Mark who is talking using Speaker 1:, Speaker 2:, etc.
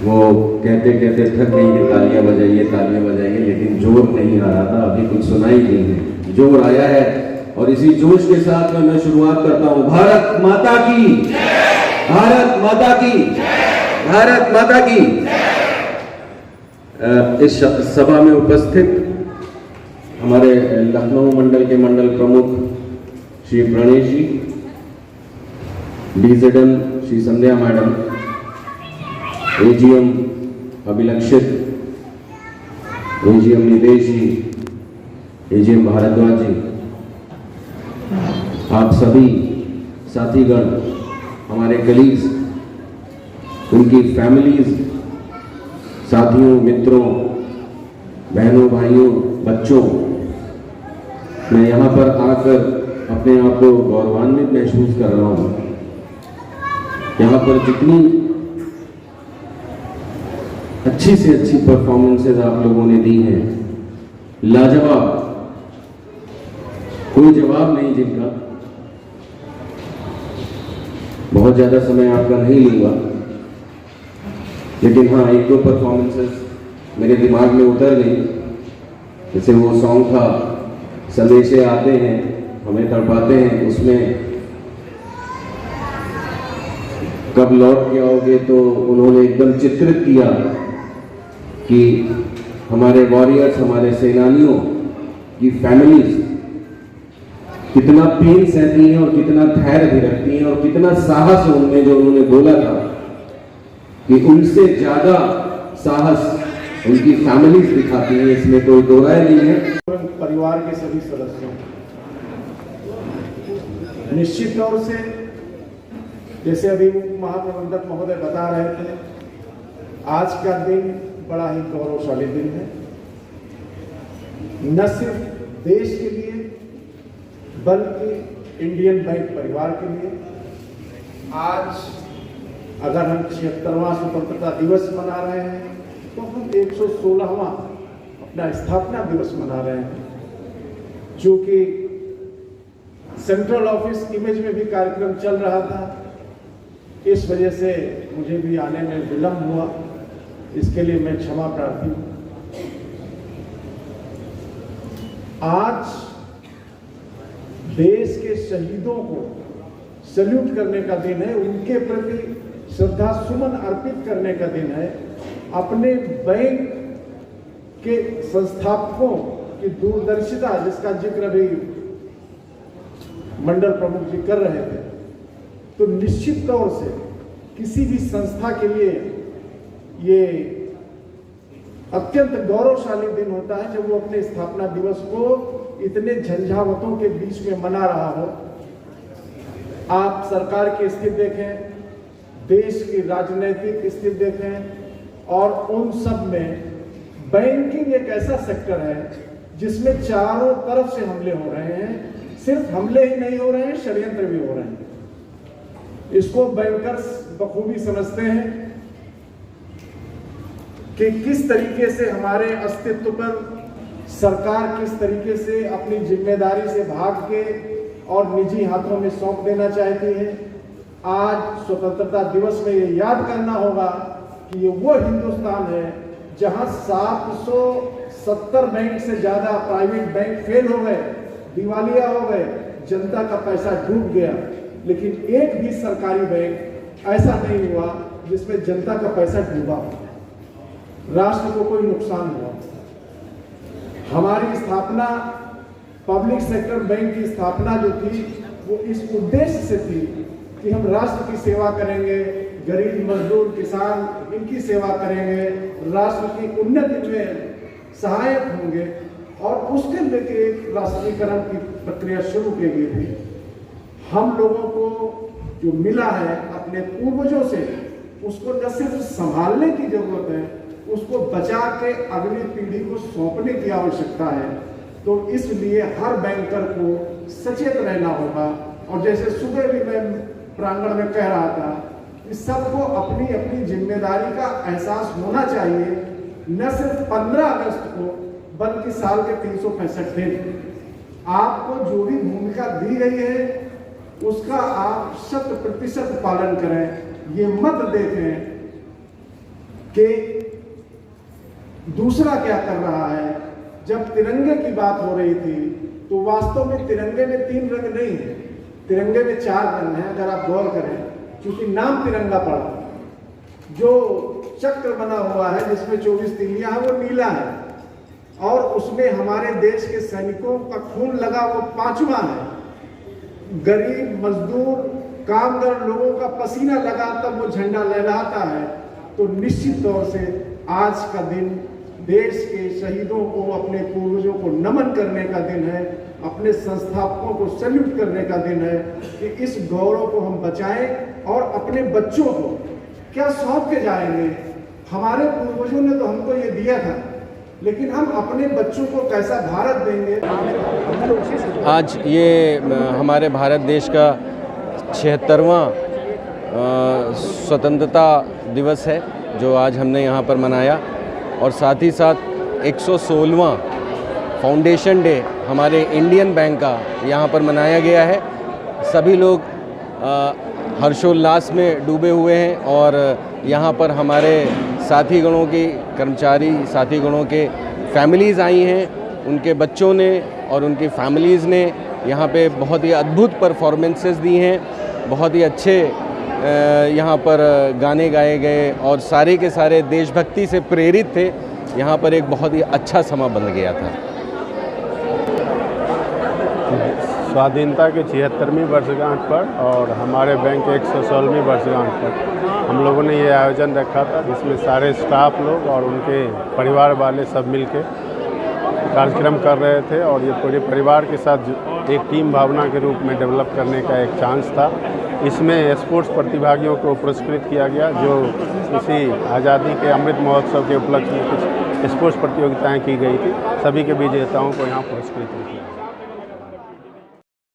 Speaker 1: वो कहते कहते थक गई कि तालियां बजाइए, लेकिन जोर नहीं आ रहा था, अभी कुछ सुनाई नहीं है, जोर आया है। और इसी जोश के साथ में मैं शुरुआत करता हूं। भारत माता की, भारत माता की, भारत माता की। इस सभा में उपस्थित हमारे लखनऊ मंडल के मंडल प्रमुख श्री प्रणेश जी, डीजेडएम श्री संध्या मैडम, एजीएम अभिलक्षित, एजीएम निदेश जी, एजीएम भारद्वाज जी, आप सभी साथीगण, हमारे कलीग्स, उनकी फैमिलीज, साथियों, मित्रों, बहनों, भाइयों, बच्चों, मैं यहाँ पर आकर अपने आप को गौरवान्वित महसूस कर रहा हूँ। यहाँ पर जितनी अच्छी से अच्छी परफॉर्मेंसेज आप लोगों ने दी हैं, लाजवाब, कोई जवाब नहीं जिनका। बहुत ज़्यादा समय आपका नहीं लूँगा, लेकिन हाँ, एक दो परफॉर्मेंसेस मेरे दिमाग में उतर गई। जैसे वो सॉन्ग था, संदेशे आते हैं हमें तड़पाते हैं, उसमें कब लौट के आओगे, तो उन्होंने एकदम चित्रित किया कि हमारे वॉरियर्स, हमारे सेनानियों की फैमिलीज कितना पेन सहती हैं और कितना धैर्य भी रखती हैं और कितना साहस है उनमें, जो उन्होंने बोला था कि उनसे ज्यादा साहस उनकी फैमिलीज दिखाती हैं, इसमें कोई दो राय नहीं है।
Speaker 2: परिवार के सभी सदस्यों, निश्चित तौर से जैसे अभी महाप्रबंधक महोदय बता रहे थे, आज का दिन बड़ा ही गौरवशाली दिन है, न सिर्फ देश के लिए बल्कि इंडियन बैंक परिवार के लिए। आज अगर हम 76वां स्वतंत्रता दिवस मना रहे हैं, तो हम 116वां अपना स्थापना दिवस मना रहे हैं, जो कि सेंट्रल ऑफिस इमेज में भी कार्यक्रम चल रहा था। इस वजह से मुझे भी आने में विलंब हुआ, इसके लिए मैं क्षमा प्रार्थी हूं। आज देश के शहीदों को सल्यूट करने का दिन है, उनके प्रति श्रद्धा सुमन अर्पित करने का दिन है। अपने बैंक के संस्थापकों की दूरदर्शिता, जिसका जिक्र अभी मंडल प्रमुख जी कर रहे थे, तो निश्चित तौर से किसी भी संस्था के लिए ये अत्यंत गौरवशाली दिन होता है जब वो अपने स्थापना दिवस को इतने झंझावतों के बीच में मना रहा हो। आप सरकार की स्थिति देखें, देश की राजनीतिक स्थिति देखें, और उन सब में बैंकिंग एक ऐसा सेक्टर है जिसमें चारों तरफ से हमले हो रहे हैं। सिर्फ हमले ही नहीं हो रहे हैं, षड्यंत्र भी हो रहे हैं। इसको बैंकर्स बखूबी समझते हैं कि किस तरीके से हमारे अस्तित्व पर सरकार किस तरीके से अपनी जिम्मेदारी से भाग के और निजी हाथों में सौंप देना चाहती है। आज स्वतंत्रता दिवस में ये याद करना होगा कि ये वो हिंदुस्तान है जहां 770 बैंक से ज्यादा प्राइवेट बैंक फेल हो गए, दिवालिया हो गए, जनता का पैसा डूब गया, लेकिन एक भी सरकारी बैंक ऐसा नहीं हुआ जिसमें जनता का पैसा डूबा, राष्ट्र को कोई नुकसान हुआ। हमारी स्थापना, पब्लिक सेक्टर बैंक की स्थापना जो थी, वो इस उद्देश्य से थी कि हम राष्ट्र की सेवा करेंगे, गरीब मजदूर किसान इनकी सेवा करेंगे, राष्ट्र की उन्नति में सहायक होंगे, और उसके लेके राष्ट्रीयकरण की प्रक्रिया शुरू की गई थी। हम लोगों को जो मिला है अपने पूर्वजों से, उसको न सिर्फ संभालने की जरूरत है, उसको बचा के अगली पीढ़ी को सौंपने की आवश्यकता है। तो इसलिए हर बैंकर को सचेत रहना होगा। और जैसे सुबह भी मैं प्रांगण में कह रहा था कि सबको अपनी अपनी जिम्मेदारी का एहसास होना चाहिए, न सिर्फ 15 अगस्त को बल्कि साल के 365 दिन। आपको जो भी भूमिका दी गई है उसका आप 100% पालन करें। ये मत देखें कि दूसरा क्या कर रहा है। जब तिरंगे की बात हो रही थी तो वास्तव में तिरंगे में 3 रंग नहीं है, तिरंगे में 4 रंग हैं अगर आप गौर करें, क्योंकि नाम तिरंगा पड़ा। जो चक्र बना हुआ है जिसमें 24 तिलियां हैं वो नीला है, और उसमें हमारे देश के सैनिकों का खून लगा वो 5वां है। गरीब मजदूर कामगार लोगों का पसीना लगा तब वो झंडा लहराता है। तो निश्चित तौर से आज का दिन देश के शहीदों को, अपने पूर्वजों को नमन करने का दिन है, अपने संस्थापकों को सैल्यूट करने का दिन है कि इस गौरव को हम बचाएं और अपने बच्चों को क्या सौंप के जाएंगे। हमारे पूर्वजों ने तो हमको ये दिया था, लेकिन हम अपने बच्चों को कैसा भारत देंगे।
Speaker 3: आज ये हमारे भारत देश का 76वां स्वतंत्रता दिवस है जो आज हमने यहाँ पर मनाया, और साथ ही साथ 116वां फाउंडेशन डे हमारे इंडियन बैंक का यहाँ पर मनाया गया है। सभी लोग हर्षोल्लास में डूबे हुए हैं, और यहाँ पर हमारे साथी गणों की कर्मचारी, साथी गणों के फैमिलीज़ आई हैं, उनके बच्चों ने और उनकी फैमिलीज़ ने यहाँ पे बहुत ही अद्भुत परफॉर्मेंसेस दी हैं। बहुत ही अच्छे यहाँ पर गाने गाए गए और सारे के सारे देशभक्ति से प्रेरित थे। यहाँ पर एक बहुत ही अच्छा समा बन गया था।
Speaker 4: स्वाधीनता के 76वीं वर्षगांठ पर और हमारे बैंक के 116वीं वर्षगांठ पर हम लोगों ने ये आयोजन रखा था, जिसमें सारे स्टाफ लोग और उनके परिवार वाले सब मिलके कार्यक्रम कर रहे थे, और ये पूरे परिवार के साथ एक टीम भावना के रूप में डेवलप करने का एक चांस था। इसमें स्पोर्ट्स प्रतिभागियों को पुरस्कृत किया गया, जो इसी आज़ादी के अमृत महोत्सव के उपलक्ष्य में कुछ स्पोर्ट्स प्रतियोगिताएं की गई थी। सभी के विजेताओं को यहाँ पुरस्कृत किया गया।